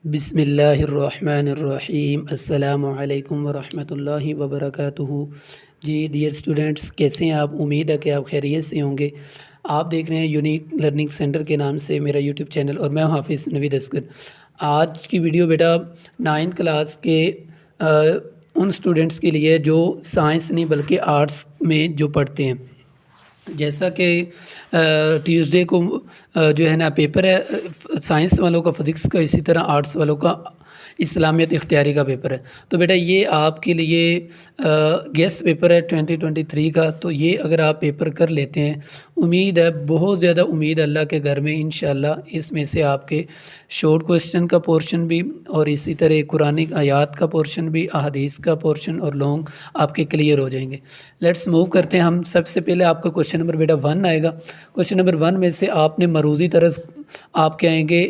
بسم اللہ الرحمن الرحیم، السلام علیکم ورحمۃ اللہ وبرکاتہ۔ جی ڈیئر اسٹوڈنٹس، کیسے ہیں آپ؟ امید ہے کہ آپ خیریت سے ہوں گے۔ آپ دیکھ رہے ہیں یونیک لرننگ سینٹر کے نام سے میرا یوٹیوب چینل، اور میں ہوں حافظ نوید اسکر۔ آج کی ویڈیو بیٹا 9th کلاس کے ان اسٹوڈنٹس کے لیے جو سائنس نہیں بلکہ آرٹس میں جو پڑھتے ہیں۔ جیسا کہ ٹیوزڈے کو جو ہے نا پیپر ہے سائنس والوں کا فزکس کا، اسی طرح آرٹس والوں کا اسلامیت اختیاری کا پیپر ہے۔ تو بیٹا یہ آپ کے لیے گیسٹ پیپر ہے 2023 کا، تو یہ اگر آپ پیپر کر لیتے ہیں، امید ہے، بہت زیادہ امید اللہ کے گھر میں انشاءاللہ اس میں سے آپ کے شارٹ کویسچن کا پورشن بھی، اور اسی طرح قرآن آیات کا پورشن بھی، احادیث کا پورشن اور لانگ آپ کے کلیئر ہو جائیں گے۔ لیٹس موو کرتے ہیں ہم۔ سب سے پہلے آپ کا کویسچن نمبر بیٹا 1 آئے گا۔ کویسچن نمبر 1 میں سے آپ نے مروزی طرز آپ کے آئیں گے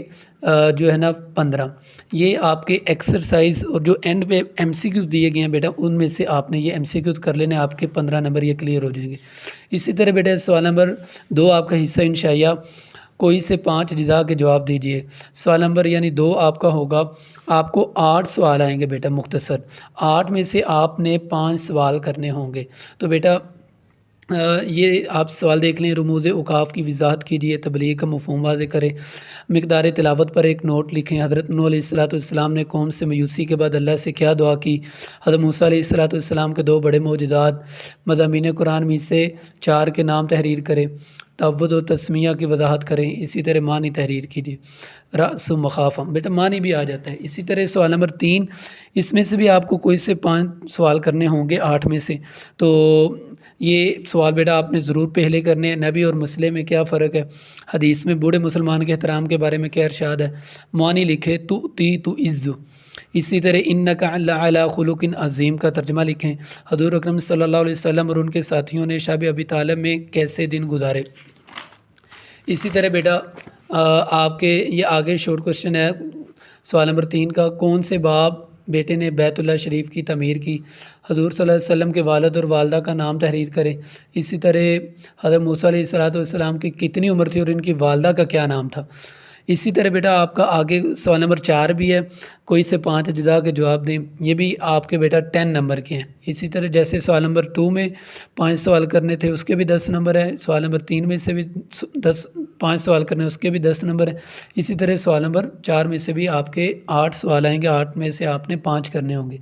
جو ہے نا 15۔ یہ آپ کے ایکسرسائز اور جو اینڈ پہ ایم سی کیوز دیے گئے ہیں بیٹا، ان میں سے آپ نے یہ ایم سی کیوز کر لینے، آپ کے 15 نمبر یہ کلیئر ہو جائیں گے۔ اسی طرح بیٹا سوال نمبر 2 آپ کا حصہ انشائیہ، کوئی سے 5 اجزاء کے جواب دیجئے۔ سوال نمبر یعنی 2 آپ کا ہوگا، آپ کو 8 سوال آئیں گے بیٹا مختصر، 8 میں سے آپ نے 5 سوال کرنے ہوں گے۔ تو بیٹا یہ آپ سوال دیکھ لیں۔ رموز اوقاف کی وضاحت کیجیے، تبلیغ کا مفہوم واضح کریں، مقدار تلاوت پر ایک نوٹ لکھیں، حضرت نوح علیہ السلام نے قوم سے مایوسی کے بعد اللہ سے کیا دعا کی، حضرت موسیٰ علیہ السلام کے 2 بڑے معجزات، مضامین قرآن میں سے 4 کے نام تحریر کریں، تعوذ و تسمیہ کی وضاحت کریں، اسی طرح معنی تحریر کیجیے۔ رأس و مخافہ بیٹا معنی بھی آ جاتا ہے۔ اسی طرح سوال نمبر 3، اس میں سے بھی آپ کو کوئی سے 5 سوال کرنے ہوں گے 8 میں سے۔ تو یہ سوال بیٹا آپ نے ضرور پہلے کرنے ہیں۔ نبی اور مسئلے میں کیا فرق ہے، حدیث میں بوڑھے مسلمان کے احترام کے بارے میں کیا ارشاد ہے، معنی لکھے، تو عز۔ اسی طرح انک لعلی خلق عظیم کا ترجمہ لکھیں، حضور اکرم صلی اللہ علیہ وسلم اور ان کے ساتھیوں نے شب ابی طالب میں کیسے دن گزارے۔ اسی طرح بیٹا آپ کے یہ آگے شارٹ کویسچن ہے سوال نمبر 3 کا، کون سے باپ بیٹے نے بیت اللہ شریف کی تعمیر کی، حضور صلی اللہ علیہ وسلم کے والد اور والدہ کا نام تحریر کریں۔ اسی طرح حضرت موسیٰ علیہ السلام کی کتنی عمر تھی اور ان کی والدہ کا کیا نام تھا۔ اسی طرح بیٹا آپ کا آگے سوال نمبر 4 بھی ہے، کوئی سے 5 اجزاء کے جواب دیں، یہ بھی آپ کے بیٹا 10 نمبر کے ہیں۔ اسی طرح جیسے سوال نمبر 2 میں 5 سوال کرنے تھے، اس کے بھی 10 نمبر ہیں، سوال نمبر 3 میں سے بھی 5 سوال کرنے اس کے بھی 10 نمبر ہیں۔ اسی طرح سوال نمبر 4 میں سے بھی آپ کے 8 سوال آئیں گے، 8 میں سے آپ نے 5 کرنے ہوں گے۔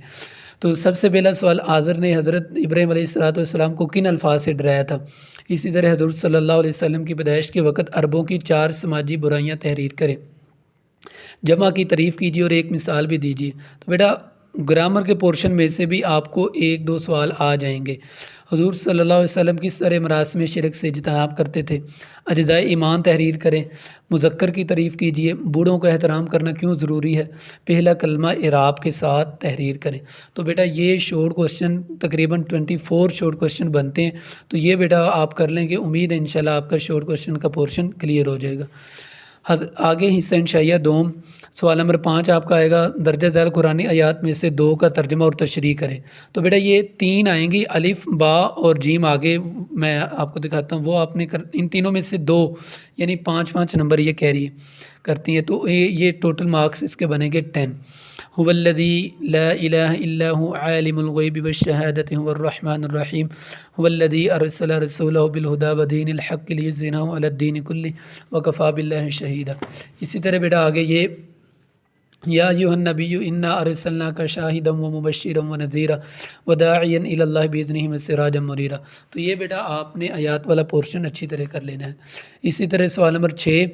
تو سب سے پہلا سوال، آزر نے حضرت ابراہیم علیہ السلام کو کن الفاظ سے ڈرایا تھا۔ اسی طرح حضرت صلی اللہ علیہ وسلم کی پیدائش کے وقت عربوں کی 4 سماجی برائیاں تحریر کریں، جمع کی تعریف کیجیے اور ایک مثال بھی دیجیے۔ تو بیٹا گرامر کے پورشن میں سے بھی آپ کو 1-2 سوال آ جائیں گے۔ حضور صلی اللہ علیہ وسلم کس طرح مراسم شرک سے اجتناب کرتے تھے، اجزائے ایمان تحریر کریں، مذکر کی تعریف کیجیے، بوڑھوں کا احترام کرنا کیوں ضروری ہے، پہلا کلمہ اعراب کے ساتھ تحریر کریں۔ تو بیٹا یہ شارٹ کویسچن تقریباً 24 شارٹ کویسچن بنتے ہیں، تو یہ بیٹا آپ کر لیں گے، امید ہے انشاءاللہ آپ کا شارٹ کویسچن کا پورشن کلیئر ہو جائے گا۔ آگے حصہ انشائیہ دوم، سوال نمبر 5 آپ کا آئے گا، درجہ ذیل قرآنی آیات میں سے 2 کا ترجمہ اور تشریح کریں۔ تو بیٹا یہ 3 آئیں گی، الف، با اور جیم، آگے میں آپ کو دکھاتا ہوں، وہ آپ نے ان تینوں میں سے 2 یعنی 5 نمبر یہ کہہ رہی ہے کرتی ہیں، تو یہ ٹوٹل مارکس اس کے بنیں گے 10۔ هو الذی لا الہ الا هو عالم الغیب والشہادۃ هو الرحمن الرحیم هو الذی ارسل رسولہ بالہدی ودین الحق لیظہرہ علی الدین کلہ وکفی باللہ شہیدا۔ اسی طرح بیٹا آگے یہ یا ایھا النبی انا ارسلناک شاہدا ومبشرا ونذیرا وداعیا الی اللہ باذنہ وسراجا منیرا۔ تو یہ بیٹا آپ نے آیات والا پورشن اچھی طرح کر لینا ہے۔ اسی طرح سوال نمبر 6،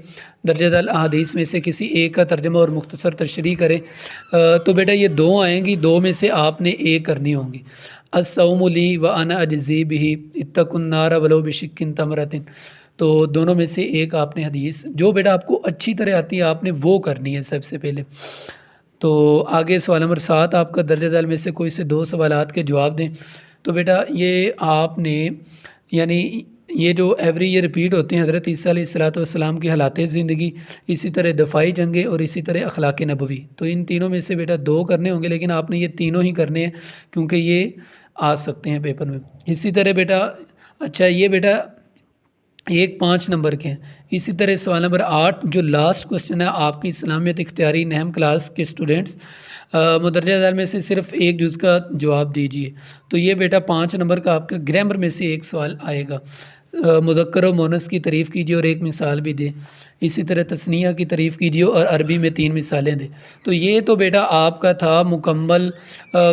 درجہ ذیل احادیث میں سے کسی ایک کا ترجمہ اور مختصر تشریح کریں۔ تو بیٹا یہ 2 آئیں گی، 2 میں سے آپ نے ایک کرنی ہوں گی۔ الصوم لی وانا اجزی بہ اتقوا النار ولو بشق تمرۃ۔ تو دونوں میں سے ایک آپ نے حدیث جو بیٹا آپ کو اچھی طرح آتی ہے آپ نے وہ کرنی ہے سب سے پہلے۔ تو آگے سوال نمبر 7 آپ کا درجہ ذیل میں سے کوئی سے 2 سوالات کے جواب دیں۔ تو بیٹا یہ آپ نے یعنی یہ جو ایوری یہ ریپیٹ ہوتے ہیں، حضرت عیسیٰ علیہ السلام کی حالات زندگی، اسی طرح دفاعی جنگیں اور اسی طرح اخلاق نبوی۔ تو ان تینوں میں سے بیٹا 2 کرنے ہوں گے، لیکن آپ نے یہ تینوں ہی کرنے ہیں کیونکہ یہ آ سکتے ہیں پیپر میں۔ اسی طرح بیٹا اچھا یہ بیٹا ایک 5 نمبر کے ہیں۔ اسی طرح سوال نمبر 8 جو لاسٹ کوشچن ہے آپ کی اسلامیت اختیاری نہم کلاس کے اسٹوڈنٹس مدرجہ ذیل میں سے صرف ایک جز کا جواب دیجیے۔ تو یہ بیٹا 5 نمبر کا آپ کا گرامر میں سے ایک سوال آئے گا۔ مذکر و مؤنث کی تعریف کیجیے اور ایک مثال بھی دیں۔ اسی طرح تثنیہ کی تعریف کیجیے اور عربی میں 3 مثالیں دیں۔ تو یہ تو بیٹا آپ کا تھا مکمل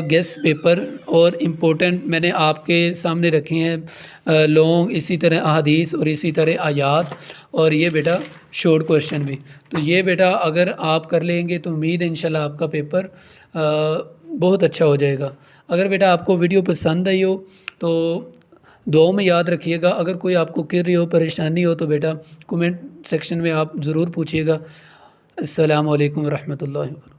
گیس پیپر، اور امپورٹنٹ میں نے آپ کے سامنے رکھے ہیں لونگ، اسی طرح احادیث اور اسی طرح آیات، اور یہ بیٹا شارٹ کوشچن بھی۔ تو یہ بیٹا اگر آپ کر لیں گے تو امید ہے انشاءاللہ آپ کا پیپر بہت اچھا ہو جائے گا۔ اگر بیٹا آپ کو ویڈیو پسند آئی ہو تو دعاؤں میں یاد رکھیے گا۔ اگر کوئی آپ کو کر رہی ہو، پریشانی ہو، تو بیٹا کومنٹ سیکشن میں آپ ضرور پوچھیے گا۔ السلام علیکم ورحمۃ اللہ وبرکاتہ۔